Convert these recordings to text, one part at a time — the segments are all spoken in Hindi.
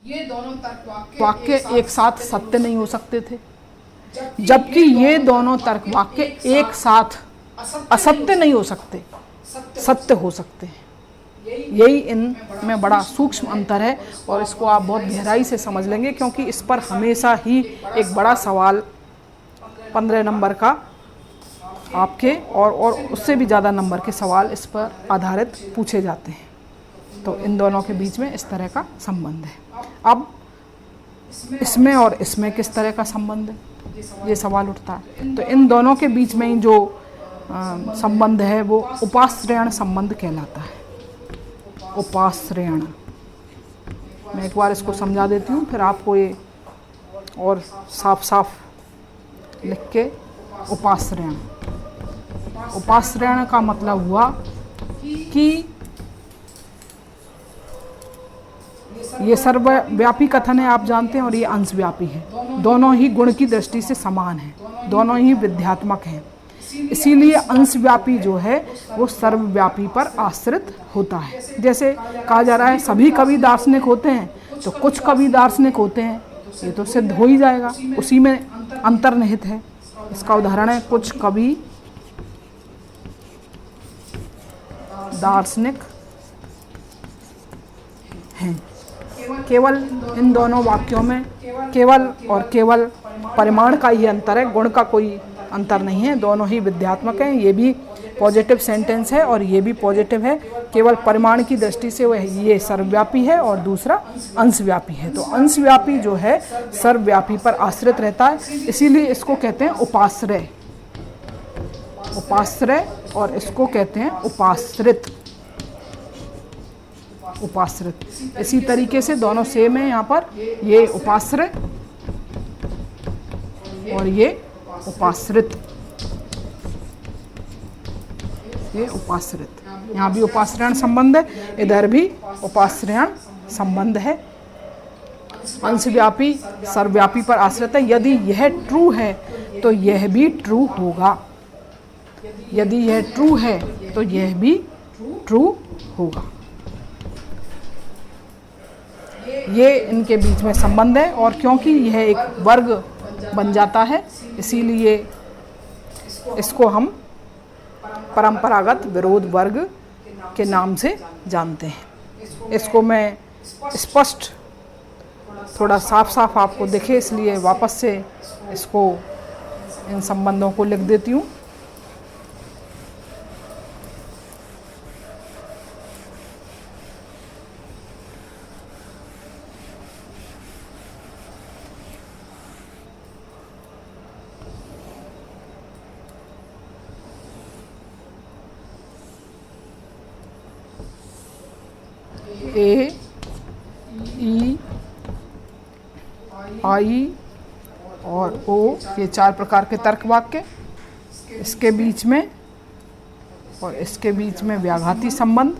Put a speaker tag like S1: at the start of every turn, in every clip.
S1: ये दोनों तर्क
S2: वाक्य एक साथ सत्य नहीं हो सकते थे, जबकि ये दोनों तर्क वाक्य एक साथ असत्य नहीं हो सकते, सत्य हो सकते हैं। यही इनमें बड़ा सूक्ष्म अंतर है और इसको आप बहुत गहराई से समझ लेंगे, क्योंकि इस पर हमेशा ही एक बड़ा सवाल 15 नंबर का आपके और उससे भी ज़्यादा नंबर के सवाल इस पर आधारित पूछे जाते हैं। तो इन दोनों के बीच में इस तरह का संबंध है। अब इसमें और इसमें किस तरह का संबंध है, ये सवाल उठता है। तो इन दोनों के बीच में ही जो संबंध है वो उपाश्रयण संबंध कहलाता है। उपाश्रयण, मैं एक बार इसको समझा देती हूँ, फिर आपको ये और साफ साफ लिख के। उपाश्रयण, उपाश्रयण का मतलब हुआ कि ये सर्वव्यापी कथन है, आप जानते हैं, और ये अंशव्यापी है। दोनों ही गुण की दृष्टि से समान हैं, दोनों ही विध्यात्मक हैं। इसीलिए अंशव्यापी जो है वो सर्वव्यापी पर आश्रित होता है। जैसे कहा जा रहा है सभी कवि दार्शनिक होते हैं, तो कुछ कवि दार्शनिक होते हैं, ये तो सिद्ध हो ही जाएगा, उसी में अंतर्निहित है। इसका उदाहरण है कुछ कवि दार्शनिक हैं। केवल इन दोनों वाक्यों में केवल और केवल परिमाण का ही अंतर है, गुण का कोई अंतर नहीं है। दोनों ही विध्यात्मक हैं। ये भी पॉजिटिव सेंटेंस है और ये भी पॉजिटिव है। केवल परिमाण की दृष्टि से वह ये सर्वव्यापी है और दूसरा अंशव्यापी है। तो अंशव्यापी जो है सर्वव्यापी पर आश्रित रहता है, इसीलिए इसको कहते हैं उपाश्रय। उपाश्रय, और इसको कहते हैं उपाश्रित। उपाश्रित इसी तरीके से दोनों सेम है। यहाँ पर ये उपाश्रय और ये उपाश्रित, ये उपाश्रित। यहाँ भी उपाश्रयण संबंध है, इधर भी उपाश्रयण संबंध है। अंशव्यापी सर्वव्यापी पर आश्रित है। यदि यह ट्रू है तो यह भी ट्रू होगा, यदि यह ट्रू है तो यह भी ट्रू होगा। ये इनके बीच में संबंध है, और क्योंकि यह एक वर्ग बन जाता है इसीलिए इसको हम परंपरागत विरोध वर्ग के नाम से जानते हैं। इसको मैं स्पष्ट थोड़ा साफ साफ आपको दिखे इसलिए वापस से इसको इन संबंधों को लिख देती हूँ। ए, ई, आई और ओ, ये चार प्रकार के तर्क वाक्य। इसके बीच में और इसके बीच में व्याघाती संबंध,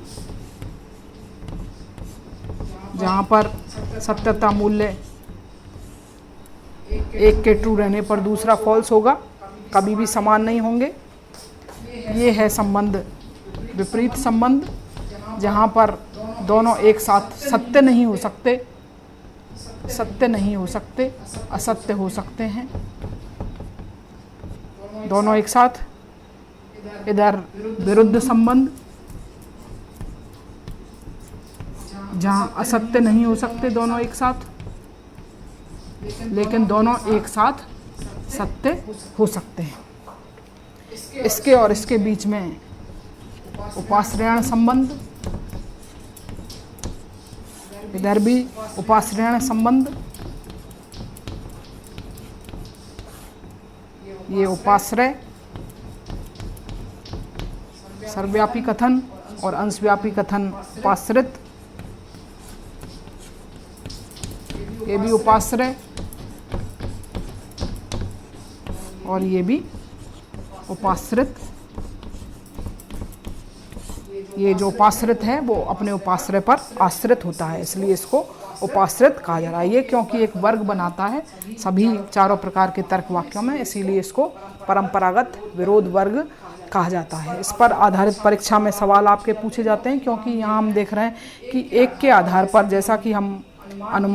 S2: जहाँ पर सत्यता मूल्य एक के ट्रू रहने पर दूसरा फॉल्स होगा, कभी भी समान नहीं होंगे। ये है संबंध विपरीत संबंध, जहाँ पर दोनों एक साथ सत्य नहीं हो सकते, सत्य नहीं हो सकते, असत्य हो सकते हैं दोनों एक साथ। इधर विरुद्ध संबंध, जहाँ असत्य नहीं हो सकते दोनों एक साथ, लेकिन दोनों एक साथ सत्य हो सकते हैं। इसके और इसके बीच में उपाश्रयण संबंध, इधर भी उपाश्रयण संबंध। ये उपाश्रय सर्वव्यापी कथन और अंशव्यापी कथन उपाश्रित। ये भी उपाश्रय और ये भी उपाश्रित। ये जो उपाश्रित है वो अपने उपाश्रय पर आश्रित होता है, इसलिए इसको उपाश्रित कहा जा रहा है। ये क्योंकि एक वर्ग बनाता है सभी चारों प्रकार के तर्क वाक्यों में, इसीलिए इसको परंपरागत विरोध वर्ग कहा जाता है। इस पर आधारित परीक्षा में सवाल आपके पूछे जाते हैं, क्योंकि यहाँ हम देख रहे हैं कि एक के आधार पर, जैसा कि हम अनुमान